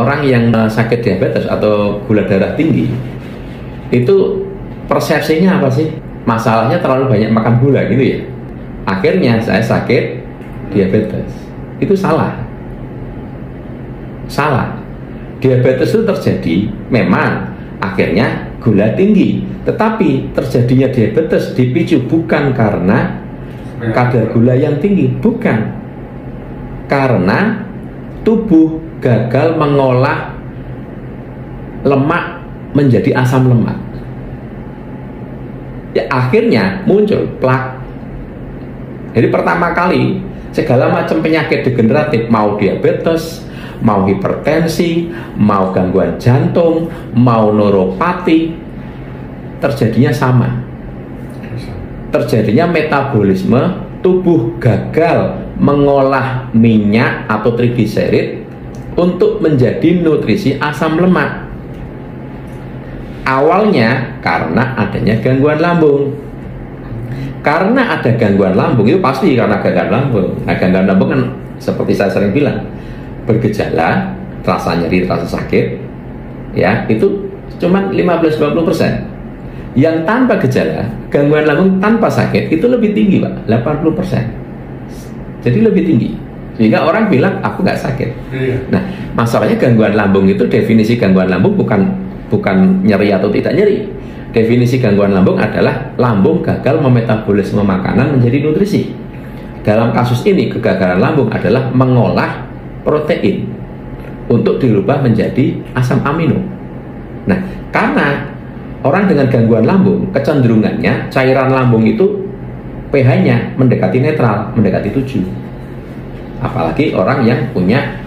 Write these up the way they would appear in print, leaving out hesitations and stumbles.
orang yang sakit diabetes atau gula darah tinggi itu persepsinya apa sih? Masalahnya terlalu banyak makan gula gitu ya. Akhirnya saya sakit diabetes. Itu salah. Salah. Diabetes itu terjadi memang akhirnya gula tinggi, tetapi terjadinya diabetes dipicu bukan karena kadar gula yang tinggi, bukan, karena tubuh gagal mengolah lemak menjadi asam lemak. Ya akhirnya muncul plak. Jadi pertama kali segala macam penyakit degeneratif, mau diabetes, mau hipertensi, mau gangguan jantung, mau neuropati, terjadinya sama. Terjadinya metabolisme, tubuh gagal mengolah minyak atau trigliserid untuk menjadi nutrisi asam lemak. Awalnya karena adanya gangguan lambung. Karena ada gangguan lambung, itu pasti karena gangguan lambung. Nah, gangguan lambung kan seperti saya sering bilang, bergejala, rasa nyeri, rasa sakit, ya itu cuma 15-20%. Yang tanpa gejala, gangguan lambung tanpa sakit itu lebih tinggi, Pak, 80%. Jadi lebih tinggi. Sehingga orang bilang aku nggak sakit. Nah, masalahnya gangguan lambung itu, definisi gangguan lambung bukan nyeri atau tidak nyeri. Definisi gangguan lambung adalah lambung gagal memetabolisme makanan menjadi nutrisi. Dalam kasus ini kegagalan lambung adalah mengolah protein untuk dirubah menjadi asam amino. Nah, karena orang dengan gangguan lambung kecenderungannya cairan lambung itu pH-nya mendekati netral, mendekati 7. Apalagi orang yang punya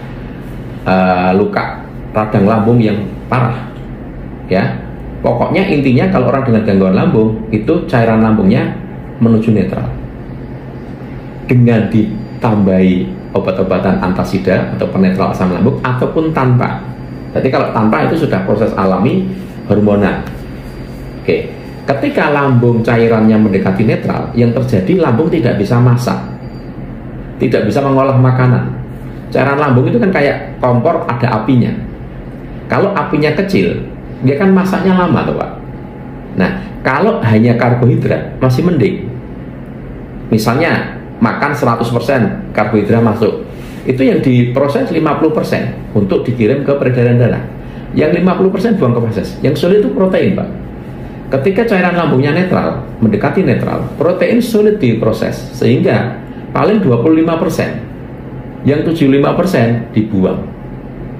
luka radang lambung yang parah, ya. Pokoknya intinya kalau orang dengan gangguan lambung itu cairan lambungnya menuju netral. Dengan ditambahi obat-obatan antasida atau penetral asam lambung ataupun tanpa. Jadi kalau tanpa itu sudah proses alami hormonal. Oke, ketika lambung cairannya mendekati netral, yang terjadi lambung tidak bisa masak, tidak bisa mengolah makanan. Cairan lambung itu kan kayak kompor, ada apinya. Kalau apinya kecil, dia kan masaknya lama tuh, Pak. Nah, kalau hanya karbohidrat masih mending. Misalnya makan 100% karbohidrat masuk, itu yang diproses 50% untuk dikirim ke peredaran darah. Yang 50% buang ke feses. Yang sulit itu protein, Pak. Ketika cairan lambungnya netral, mendekati netral, protein sulit diproses, sehingga paling 25%. Yang 75% dibuang.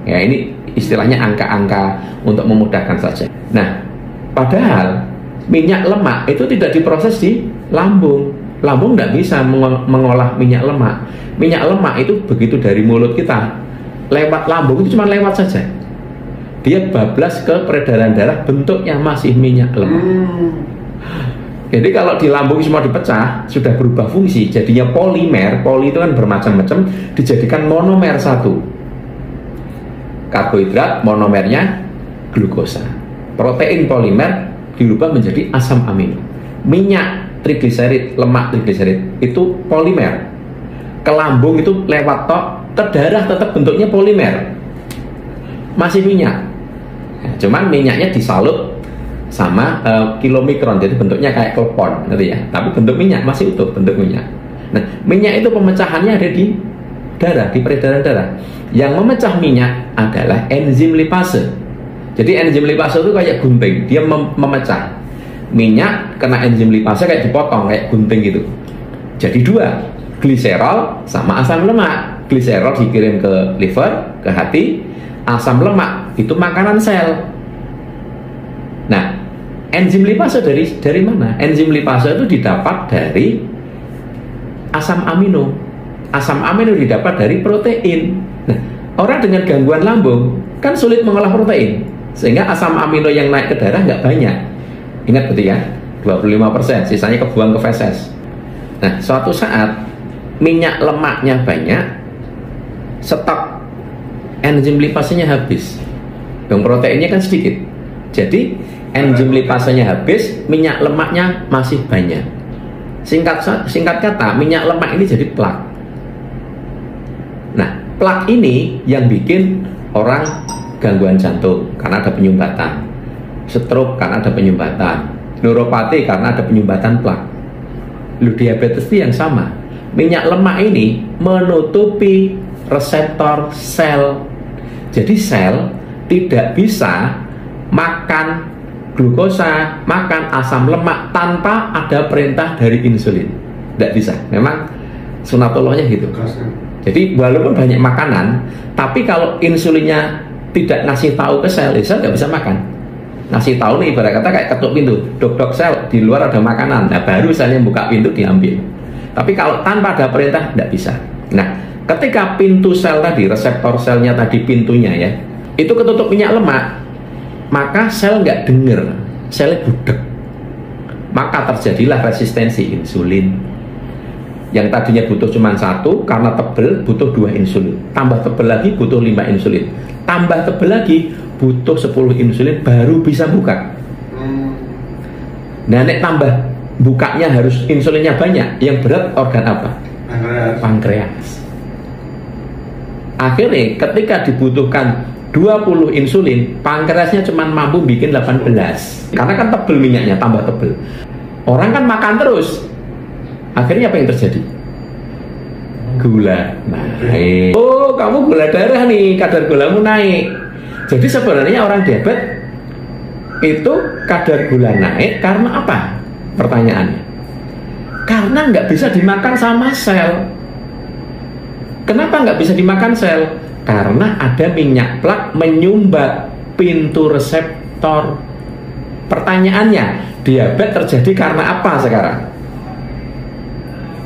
Ya, ini istilahnya angka-angka untuk memudahkan saja. Nah, padahal minyak lemak itu tidak diproses di lambung. Lambung tidak bisa mengolah minyak lemak. Minyak lemak itu begitu dari mulut kita lewat lambung itu cuma lewat saja. Dia bablas ke peredaran darah, bentuknya masih minyak lemak. Jadi kalau di lambung semua dipecah, sudah berubah fungsi, jadinya polimer. Poli itu kan bermacam-macam, dijadikan monomer satu. Karbohidrat, monomernya glukosa. Protein polimer dirubah menjadi asam amino. Minyak trigliserid, lemak trigliserid itu polimer. Ke lambung itu lewat tok, ke darah tetap bentuknya polimer, masih minyak. Cuman minyaknya disalut sama kilomikron, jadi bentuknya kayak klepon, ngerti ya? Tapi bentuk minyak masih utuh, bentuk minyak. Nah, minyak itu pemecahannya ada di darah, di peredaran darah. Yang memecah minyak adalah enzim lipase. Jadi enzim lipase itu kayak gunting, dia memecah minyak, kena enzim lipase kayak dipotong, kayak gunting gitu. Jadi dua, gliserol sama asam lemak. Gliserol dikirim ke liver, ke hati. Asam lemak itu makanan sel. Nah, enzim lipase dari mana? Enzim lipase itu didapat dari asam amino. Asam amino didapat dari protein. Nah, orang dengan gangguan lambung kan sulit mengolah protein, sehingga asam amino yang naik ke darah nggak banyak. Ingat betul ya, 25%, sisanya kebuang ke feses. Nah, suatu saat minyak lemaknya banyak, stok enzim lipasenya habis, yang proteinnya kan sedikit. Jadi enzim lipasenya habis, minyak lemaknya masih banyak. Singkat kata, minyak lemak ini jadi plak. Nah, plak ini yang bikin orang gangguan jantung karena ada penyumbatan, stroke karena ada penyumbatan, neuropati karena ada penyumbatan plak. Diabetes itu yang sama. Minyak lemak ini menutupi reseptor sel. Jadi sel tidak bisa makan glukosa, makan asam lemak tanpa ada perintah dari insulin. Tidak bisa. Memang sunatullahnya gitu. Jadi walaupun banyak makanan, tapi kalau insulinnya tidak ngasih tahu ke sel, sel nggak bisa makan. Ngasih tahu nih, ibarat kata kayak ketuk pintu, dok sel di luar ada makanan, nah baru selnya buka pintu diambil. Tapi kalau tanpa ada perintah tidak bisa. Nah, ketika pintu sel tadi, reseptor selnya tadi pintunya ya, itu ketutup minyak lemak, maka sel nggak denger, selnya budek. Maka terjadilah resistensi insulin. Yang tadinya butuh cuma 1, karena tebel butuh 2 insulin. Tambah tebel lagi butuh 5 insulin. Tambah tebel lagi butuh 10 insulin baru bisa buka. Nah, nek tambah bukanya harus insulinnya banyak. Yang berat organ apa? Pankreas. Akhirnya ketika dibutuhkan 20 insulin, pankreasnya cuma mampu bikin 18. Karena kan tebel minyaknya, tambah tebel. Orang kan makan terus. Akhirnya apa yang terjadi? Gula naik. Oh, kamu gula darah nih, kadar gulamu naik. Jadi sebenarnya orang diabetes itu kadar gula naik karena apa? Pertanyaannya. Karena nggak bisa dimakan sama sel. Kenapa nggak bisa dimakan sel? Karena ada minyak plak menyumbat pintu reseptor. Pertanyaannya, diabetes terjadi karena apa sekarang?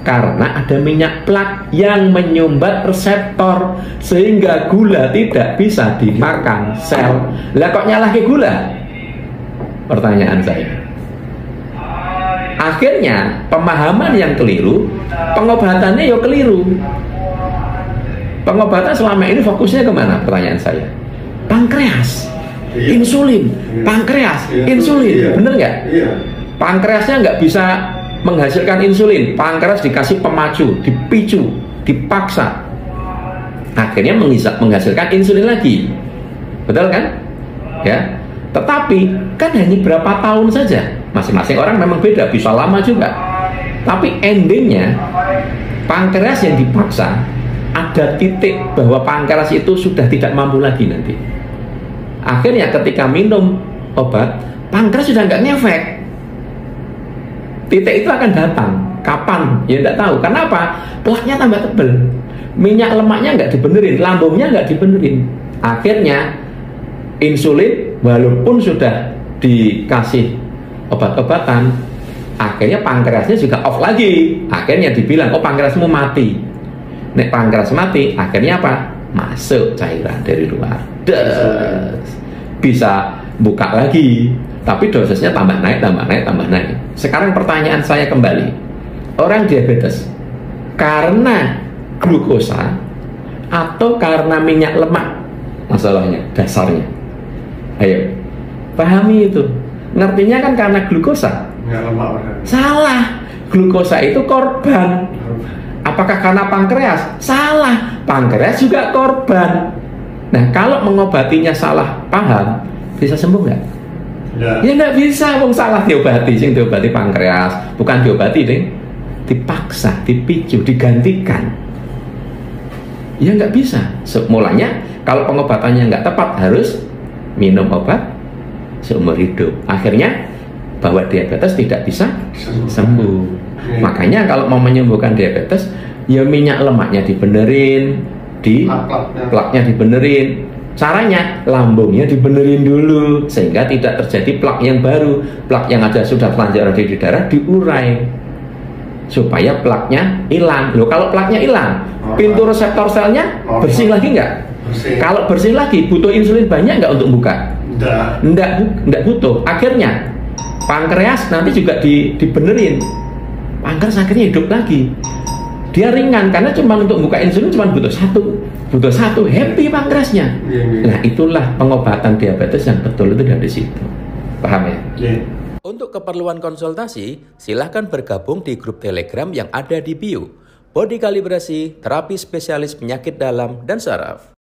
Karena ada minyak plak yang menyumbat reseptor sehingga gula tidak bisa dimakan sel. Lah kok nyalahin gula? Pertanyaan saya. Akhirnya pemahaman yang keliru, pengobatannya ya keliru. Pengobatan selama ini fokusnya kemana? Pertanyaan saya. Pankreas, insulin, pankreas, insulin, bener nggak? Pankreasnya nggak bisa menghasilkan insulin, pankreas dikasih pemacu, dipicu, dipaksa, akhirnya menghasilkan insulin lagi, betul kan? Ya, tetapi kan hanya berapa tahun saja, masing-masing orang memang beda, bisa lama juga, tapi endingnya pankreas yang dipaksa ada titik bahwa pankreas itu sudah tidak mampu lagi nanti. Akhirnya ketika minum obat, pankreas sudah nggak ngefek. Titik itu akan datang. Kapan? Ya tidak tahu. Kenapa? Plaknya tambah tebel. Minyak lemaknya nggak dibenerin, lambungnya nggak dibenerin. Akhirnya insulin walaupun sudah dikasih obat-obatan, akhirnya pankreasnya juga off lagi. Akhirnya dibilang, oh pankreasmu mati. Nek pankreas mati, akhirnya apa? Masuk cairan dari luar. Bisa buka lagi. Tapi dosisnya tambah naik, tambah naik, tambah naik. Sekarang pertanyaan saya kembali. Orang diabetes karena glukosa atau karena minyak lemak? Masalahnya, dasarnya. Ayo, pahami itu. Ngertinya kan karena glukosa. Minyak lemak. Salah. Glukosa itu korban. Apakah karena pankreas? Salah. Pankreas juga korban. Nah, kalau mengobatinya salah paham, bisa sembuh nggak? Ya nggak bisa, wong salah diobati, sing diobati pankreas, bukan diobati deh, dipaksa, dipicu, digantikan. Ya nggak bisa. Mulanya kalau pengobatannya nggak tepat harus minum obat seumur hidup. Akhirnya bahwa diabetes tidak bisa sembuh. Makanya kalau mau menyembuhkan diabetes, ya minyak lemaknya dibenerin, plaknya dibenerin. Caranya lambungnya dibenerin dulu sehingga tidak terjadi plak yang baru. Plak yang ada sudah telanjang di darah diurai supaya plaknya hilang. Loh, kalau plaknya hilang, pintu reseptor selnya bersih lagi nggak? Kalau bersih lagi, butuh insulin banyak nggak untuk buka? Nggak butuh. Akhirnya pankreas nanti juga dibenerin. Pankreas akhirnya hidup lagi. Dia ringan karena cuma untuk buka insulin cuma butuh satu, happy pankreasnya. Nah, itulah pengobatan diabetes yang betul itu dari situ. Paham ya? Untuk keperluan konsultasi, silahkan bergabung di grup Telegram yang ada di bio. Body Kalibrasi, terapi spesialis penyakit dalam dan saraf.